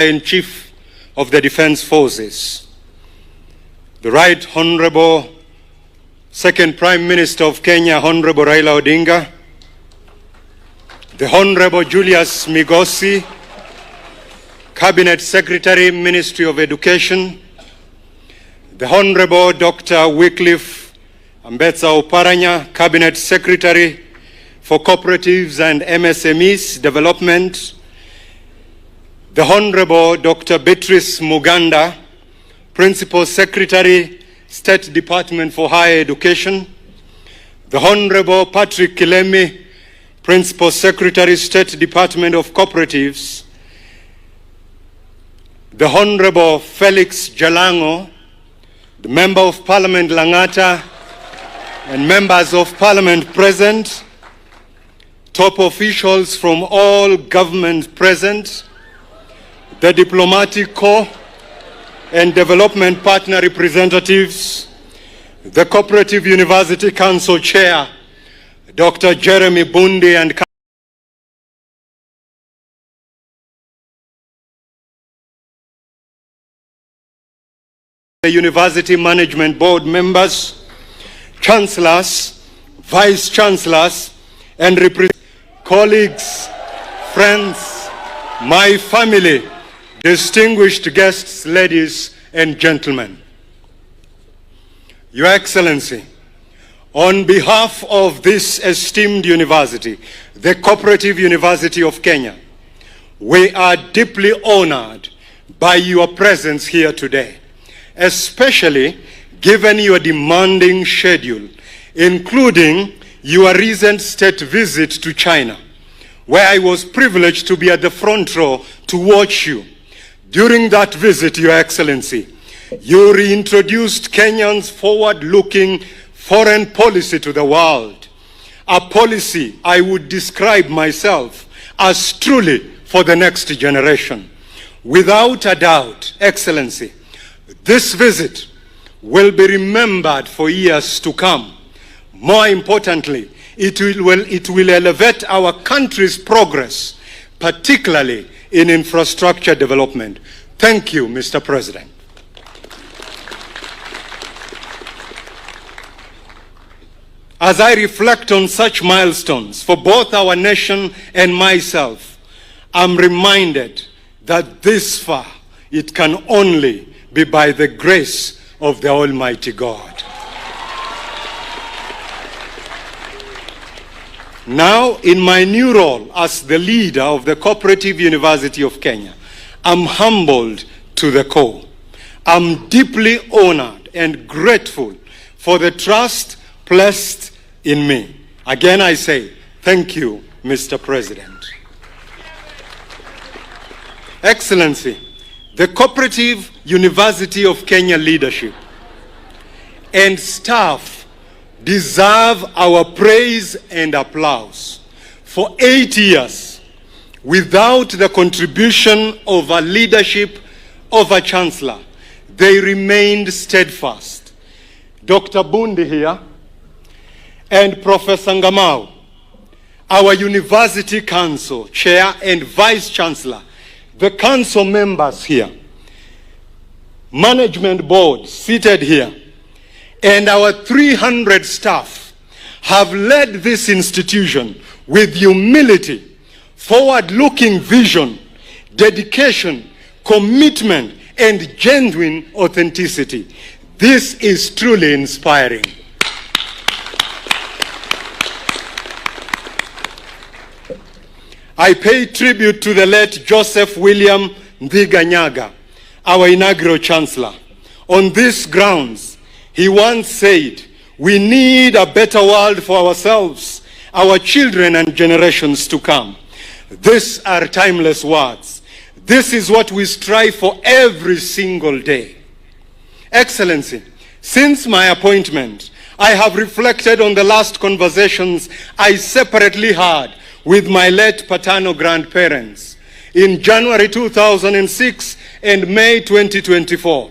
in Chief of the Defense Forces, the Right Honorable Second Prime Minister of Kenya, Honorable Raila Odinga, the Honorable Julius Migosi, Cabinet Secretary, Ministry of Education, the Honorable Dr. Wycliffe Ambetsa Oparanya, Cabinet Secretary for Cooperatives and MSMEs Development, the Honorable Dr. Beatrice Muganda, Principal Secretary, State Department for Higher Education, the Honorable Patrick Kilemi, Principal Secretary, State Department of Cooperatives, the Honorable Felix Jalango, the Member of Parliament Langata, and members of Parliament present, top officials from all government present, the diplomatic corps and development partner representatives, the Cooperative University Council Chair, Dr. Jeremy Bundi, and the University Management Board members, chancellors, vice chancellors, and colleagues, friends, my family, distinguished guests, ladies and gentlemen. Your Excellency, on behalf of this esteemed university, the Cooperative University of Kenya, we are deeply honored by your presence here today, especially given your demanding schedule, including your recent state visit to China, where I was privileged to be at the front row to watch you. During that visit, Your Excellency, you reintroduced Kenyans' forward-looking foreign policy to the world, a policy I would describe myself as truly for the next generation. Without a doubt, Excellency, this visit will be remembered for years to come. More importantly, it will elevate our country's progress, particularly in infrastructure development. Thank you, Mr. President. As I reflect on such milestones for both our nation and myself, I'm reminded that this far it can only be by the grace of the Almighty God. Now, in my new role as the leader of the Cooperative University of Kenya, I'm humbled to the core. I'm deeply honored and grateful for the trust placed in me. Again, I say, thank you, Mr. President. Excellency, the Cooperative University of Kenya leadership and staff deserve our praise and applause. For 8 years, without the contribution of a leadership of a chancellor, they remained steadfast. Dr. Bundi here and Professor Ngamau, our University Council Chair and Vice Chancellor, the council members here, Management Board seated here, and our 300 staff have led this institution with humility, forward-looking vision, dedication, commitment, and genuine authenticity. This is truly inspiring. I pay tribute to the late Joseph William Ndhiga, our inaugural chancellor. On these grounds, he once said, we need a better world for ourselves, our children and generations to come. These are timeless words. This is what we strive for every single day. Excellency, since my appointment, I have reflected on the last conversations I separately had with my late paternal grandparents in January 2006 and May 2024.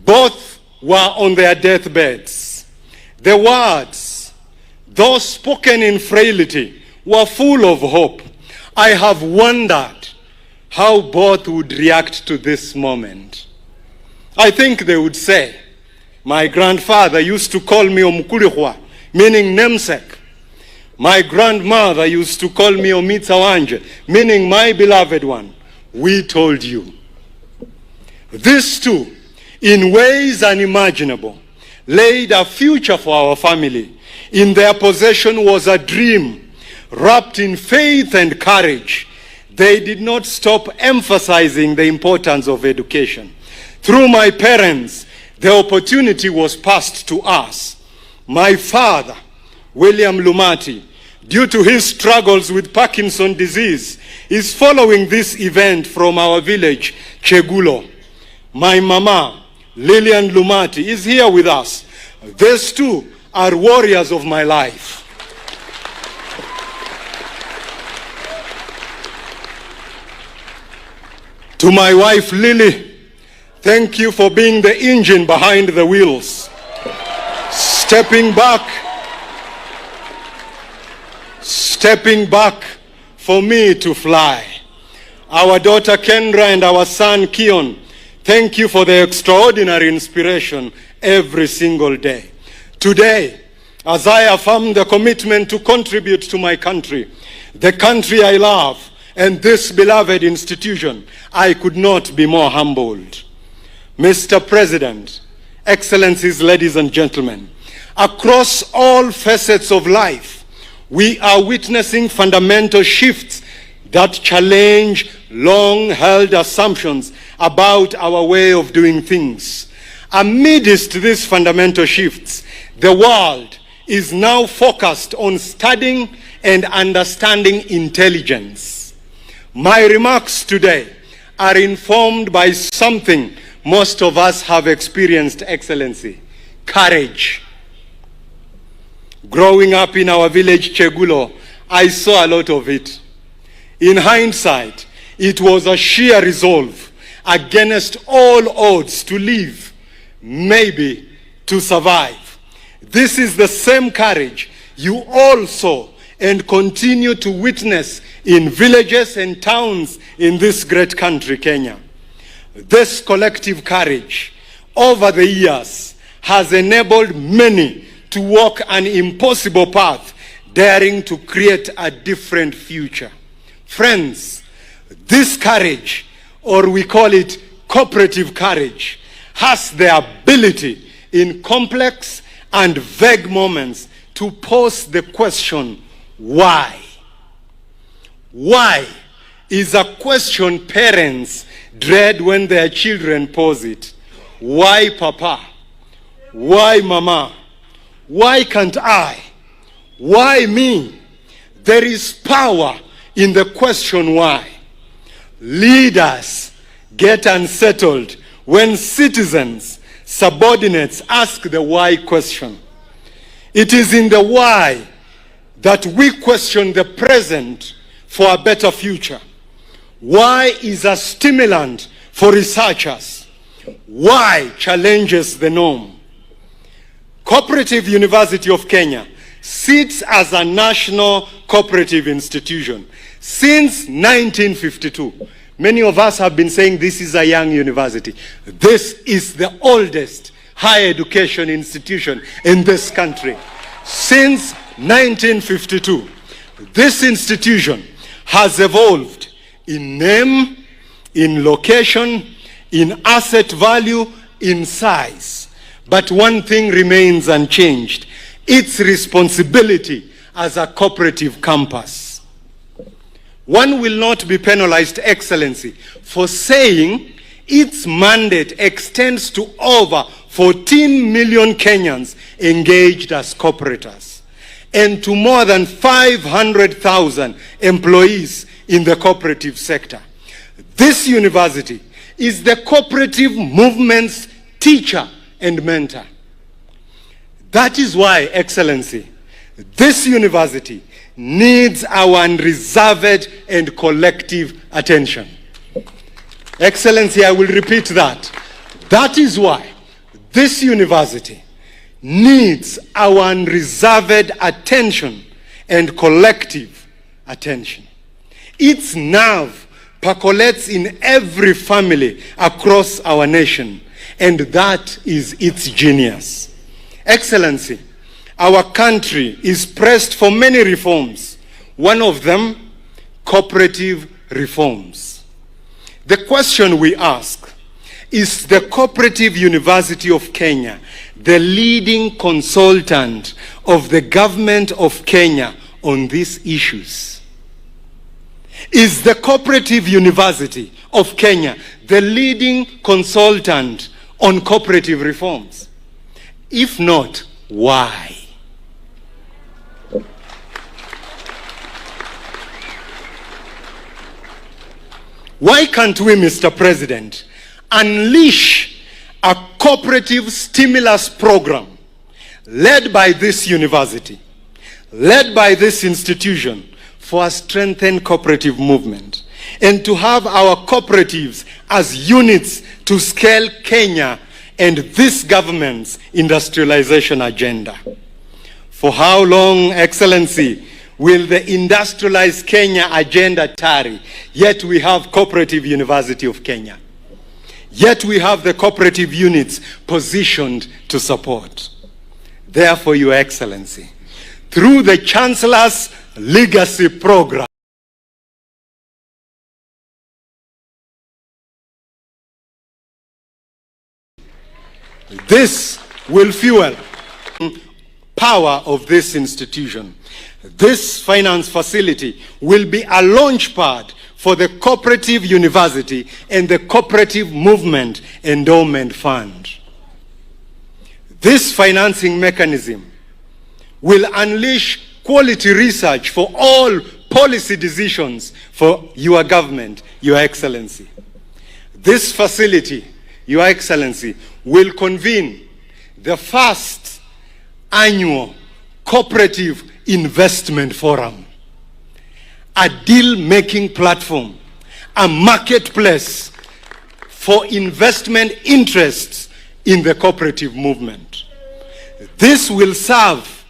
Both were on their deathbeds. The words, though spoken in frailty, were full of hope. I have wondered how both would react to this moment. I think they would say, my grandfather used to call me Omukulihwa, meaning namesake. My grandmother used to call me Omitsawanje, meaning my beloved one. We told you. These two, in ways unimaginable, laid a future for our family. In their possession was a dream, wrapped in faith and courage. They did not stop emphasizing the importance of education. Through my parents, the opportunity was passed to us. My father, William Lumati, due to his struggles with Parkinson's disease, is following this event from our village, Chegulo. My mama, Lillian Lumati, is here with us. These two are warriors of my life. To my wife, Lily, thank you for being the engine behind the wheels. Stepping back for me to fly. Our daughter Kendra and our son Kion, thank you for the extraordinary inspiration every single day. Today, as I affirm the commitment to contribute to my country, the country I love, and this beloved institution, I could not be more humbled. Mr. President, Excellencies, ladies and gentlemen, across all facets of life, we are witnessing fundamental shifts that challenge long-held assumptions about our way of doing things. Amidst these fundamental shifts, the world is now focused on studying and understanding intelligence. My remarks today are informed by something most of us have experienced, Excellency: courage. Growing up in our village, Chegulo, I saw a lot of it. In hindsight, it was a sheer resolve against all odds to live, maybe to survive. This is the same courage you all saw and continue to witness in villages and towns in this great country, Kenya. This collective courage over the years has enabled many to walk an impossible path, daring to create a different future. Friends, this courage, or we call it cooperative courage, has the ability in complex and vague moments to pose the question, why? Why is a question parents dread when their children pose it. Why, Papa? Why, Mama? Why can't I? Why me? There is power in the question why. Leaders get unsettled when citizens, subordinates ask the why question. It is in the why that we question the present for a better future. Why is a stimulant for researchers? Why challenges the norm? Co-operative University of Kenya sits as a national cooperative institution since 1952. Many of us have been saying this is a young university. This is the oldest higher education institution in this country. Since 1952, this institution has evolved in name, in location, in asset value, in size. But one thing remains unchanged: its responsibility as a cooperative campus. One will not be penalized, Excellency, for saying its mandate extends to over 14 million Kenyans engaged as cooperators, and to more than 500,000 employees in the cooperative sector. This university is the cooperative movement's teacher and mentor. That is why, Excellency, this university needs our unreserved and collective attention. Excellency, I will repeat that. That is why this university needs our unreserved attention and collective attention. Its nerve percolates in every family across our nation, and that is its genius. Excellency, our country is pressed for many reforms. One of them, cooperative reforms. The question we ask, is the Cooperative University of Kenya the leading consultant of the government of Kenya on these issues? Is the Cooperative University of Kenya the leading consultant on cooperative reforms? If not, why? Why can't we, Mr. President, unleash a cooperative stimulus program led by this university, led by this institution, for a strengthened cooperative movement, and to have our cooperatives as units to scale Kenya and this government's industrialization agenda? For how long, Excellency, will the industrialized Kenya agenda tarry? Yet we have Cooperative University of Kenya. Yet we have the cooperative units positioned to support. Therefore, Your Excellency, through the Chancellor's Legacy Program, this will fuel power of this institution. This finance facility will be a launch pad for the Cooperative University and the Cooperative Movement Endowment Fund. This financing mechanism will unleash quality research for all policy decisions for your government, Your Excellency. This facility, Your Excellency, will convene the first annual Cooperative Investment Forum, a deal-making platform, a marketplace for investment interests in the cooperative movement. This will serve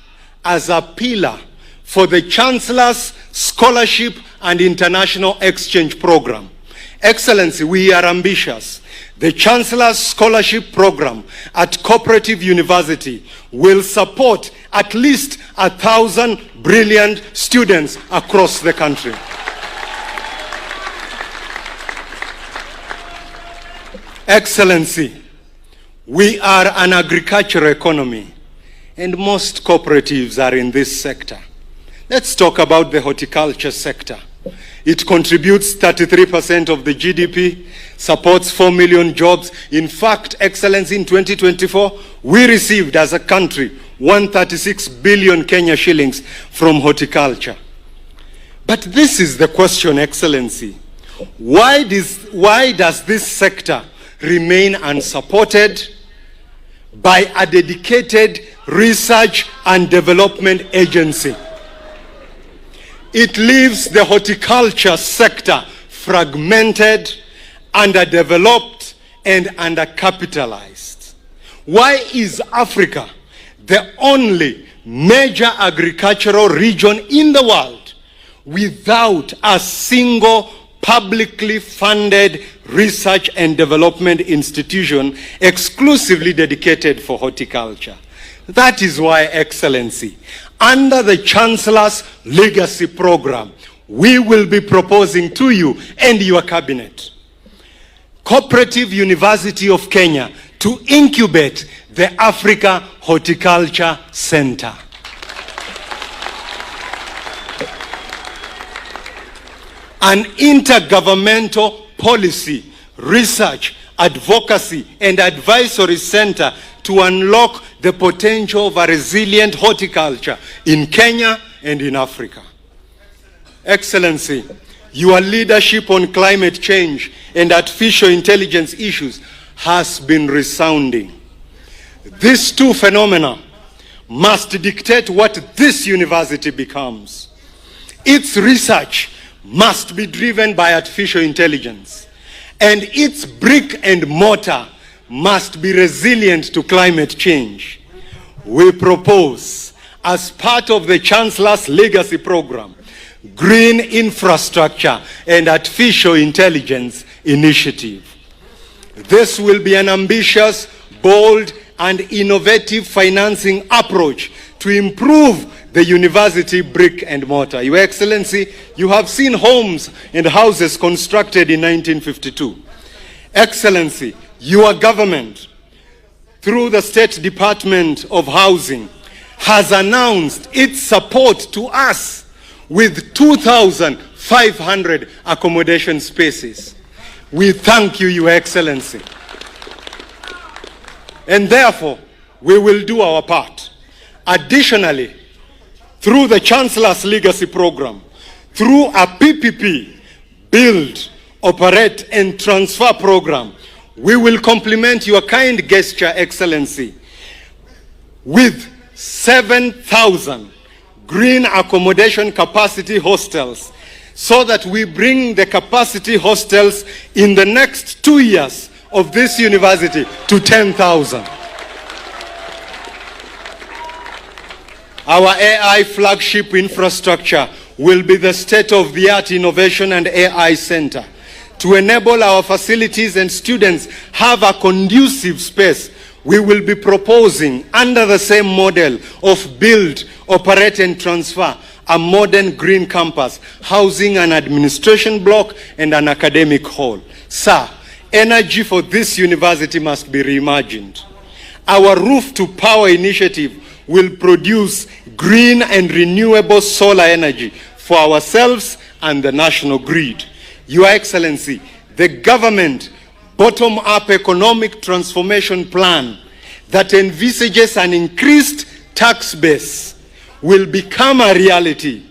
as a pillar for the Chancellor's Scholarship and International Exchange Program. Excellency, we are ambitious. The Chancellor's Scholarship Program at Cooperative University will support at least 1,000 brilliant students across the country. Excellency, we are an agricultural economy, and most cooperatives are in this sector. Let's talk about the horticulture sector. It contributes 33% of the GDP, supports 4 million jobs. In fact, Excellency, in 2024, we received as a country 136 billion Kenya shillings from horticulture. But this is the question, Excellency. Why does this sector remain unsupported by a dedicated research and development agency? It leaves the horticulture sector fragmented, underdeveloped, and undercapitalized. Why is Africa the only major agricultural region in the world without a single publicly funded research and development institution exclusively dedicated for horticulture? That is why, Excellency, under the Chancellor's Legacy Program, we will be proposing to you and your cabinet Cooperative University of Kenya to incubate the Africa Horticulture Center. An intergovernmental policy, research, advocacy, and advisory center to unlock the potential of a resilient horticulture in Kenya and in Africa. Excellency, your leadership on climate change and artificial intelligence issues has been resounding. These two phenomena must dictate what this university becomes. Its research must be driven by artificial intelligence, and its brick and mortar must be resilient to climate change. We propose, as part of the Chancellor's Legacy Program, green infrastructure, and artificial intelligence initiative. This will be an ambitious, bold, and innovative financing approach to improve the university brick and mortar. Your Excellency, you have seen homes and houses constructed in 1952. Excellency, your government, through the State Department of Housing, has announced its support to us with 2,500 accommodation spaces. We thank you, Your Excellency. And therefore, we will do our part. Additionally, through the Chancellor's Legacy Program, through a PPP, Build, Operate and Transfer Program, we will complement your kind gesture, Excellency, with 7,000 green accommodation capacity hostels, so that we bring the capacity hostels in the next 2 years of this university to 10,000. Our AI flagship infrastructure will be the state-of-the-art Innovation and AI Center to enable our facilities and students have a conducive space. We will be proposing, under the same model of Build, Operate and Transfer, a modern green campus, housing an administration block and an academic hall. Sir, energy for this university must be reimagined. Our roof to power initiative will produce green and renewable solar energy for ourselves and the national grid. Your Excellency, the government bottom-up economic transformation plan that envisages an increased tax base will become a reality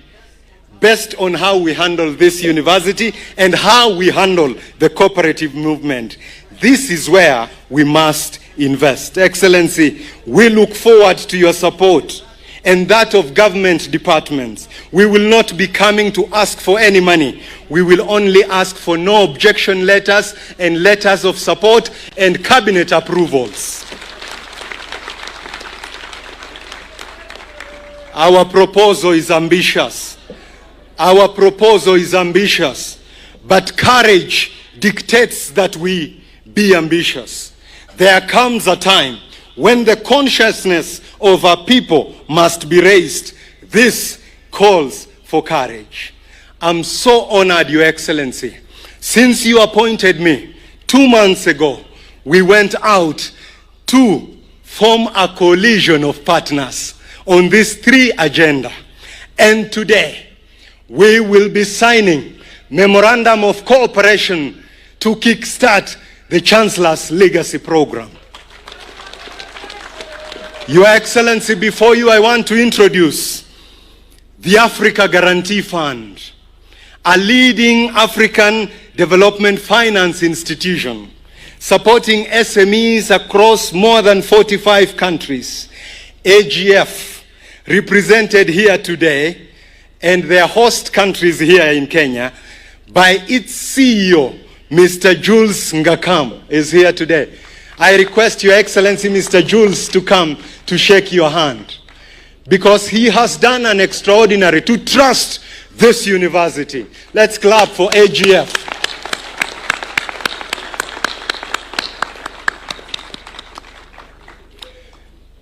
based on how we handle this university and how we handle the cooperative movement. This is where we must invest. Excellency, we look forward to your support and that of government departments. We will not be coming to ask for any money. We will only ask for no objection letters and letters of support and cabinet approvals. Our proposal is ambitious. Our proposal is ambitious, but courage dictates that we be ambitious. There comes a time when the consciousness of our people must be raised. This calls for courage. I'm so honored, Your Excellency. Since you appointed me 2 months ago, we went out to form a coalition of partners on this 3 agenda. And today, we will be signing memorandum of cooperation to kickstart the Chancellor's Legacy Program. Your Excellency, before you, I want to introduce the Africa Guarantee Fund, a leading African development finance institution supporting SMEs across more than 45 countries. AGF, represented here today, and their host countries here in Kenya, by its CEO, Mr. Jules Ngakam, is here today. I request Your Excellency, Mr. Jules, to come to shake your hand, because he has done an extraordinary to trust this university. Let's clap for AGF.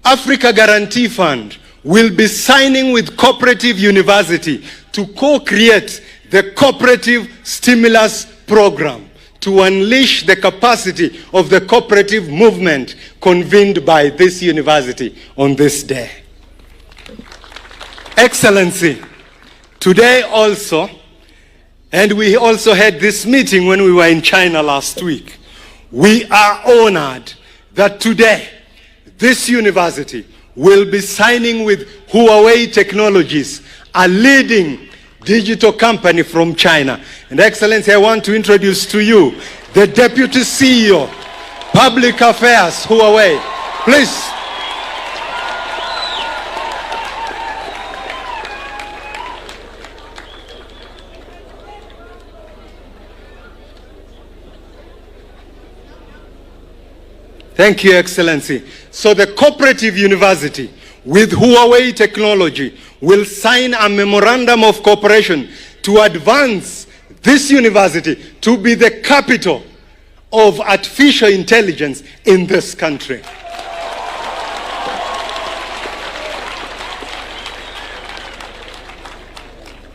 Africa Guarantee Fund will be signing with Cooperative University to co-create the Cooperative Stimulus Program to unleash the capacity of the cooperative movement convened by this university on this day. Excellency, today also, and we also had this meeting when we were in China last week, we are honored that today this university will be signing with Huawei Technologies, a leading digital company from China. And Excellency, I want to introduce to you the Deputy CEO, Public Affairs, Huawei. Please. Thank you, Excellency. So the Cooperative University with Huawei Technology, will sign a memorandum of cooperation to advance this university to be the capital of artificial intelligence in this country.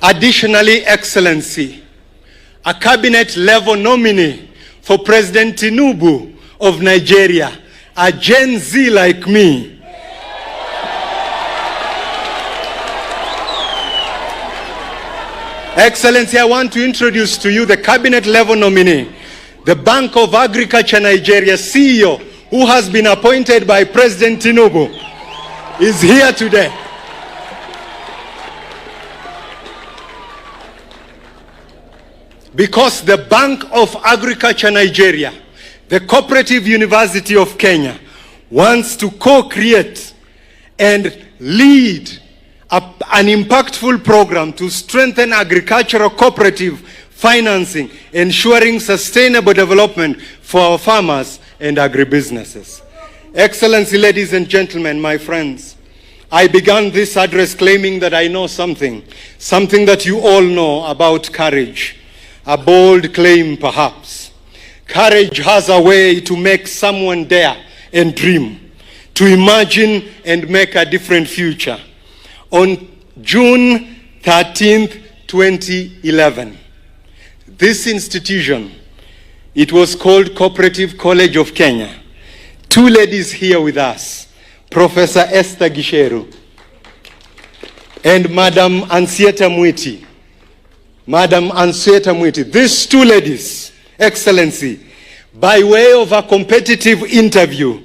Additionally, Excellency, a cabinet-level nominee for President Tinubu of Nigeria, a Gen Z like me, Excellency, I want to introduce to you the cabinet-level nominee, the Bank of Agriculture Nigeria CEO, who has been appointed by President Tinubu, is here today. Because the Bank of Agriculture Nigeria, the Co-operative University of Kenya, wants to co-create and lead an impactful program to strengthen agricultural cooperative financing, ensuring sustainable development for our farmers and agribusinesses. Excellency, ladies and gentlemen, my friends, I began this address claiming that I know something that you all know about courage. A bold claim, perhaps. Courage has a way to make someone dare and dream, to imagine and make a different future. On June 13th, 2011, this institution, it was called Cooperative College of Kenya. Two ladies here with us, Professor Esther Gisheru and Madam Ansieta Mwiti. Madam Ansieta Mwiti. These two ladies, Excellency, by way of a competitive interview,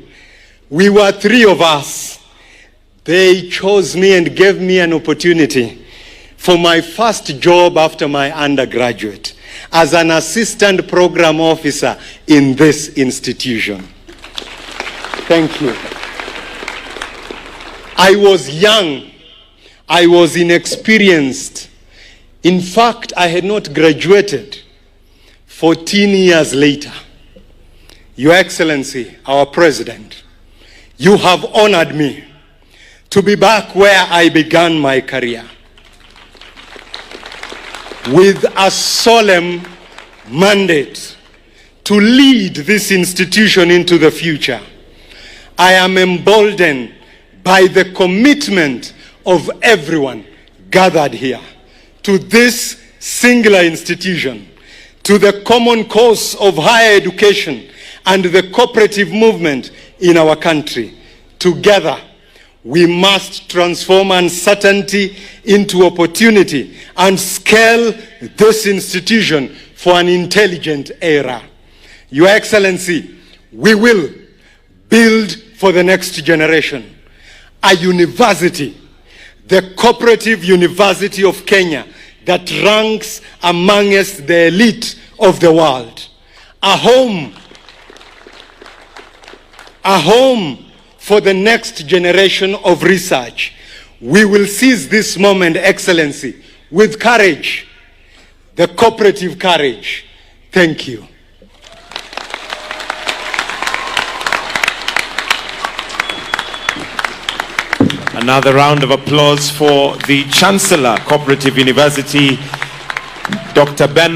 we were three of us. They chose me and gave me an opportunity for my first job after my undergraduate as an assistant program officer in this institution. Thank you. I was young. I was inexperienced. In fact, I had not graduated 14 years later. Your Excellency, our President, you have honored me to be back where I began my career with a solemn mandate to lead this institution into the future. I am emboldened by the commitment of everyone gathered here to this singular institution, to the common cause of higher education and the cooperative movement in our country. Together, we must transform uncertainty into opportunity and scale this institution for an intelligent era. Your Excellency, we will build for the next generation a university, the Cooperative University of Kenya, that ranks amongst the elite of the world. A home for the next generation of research. We will seize this moment, Excellency, with courage, the cooperative courage. Thank you. Another round of applause for the Chancellor, Cooperative University, Dr. Ben.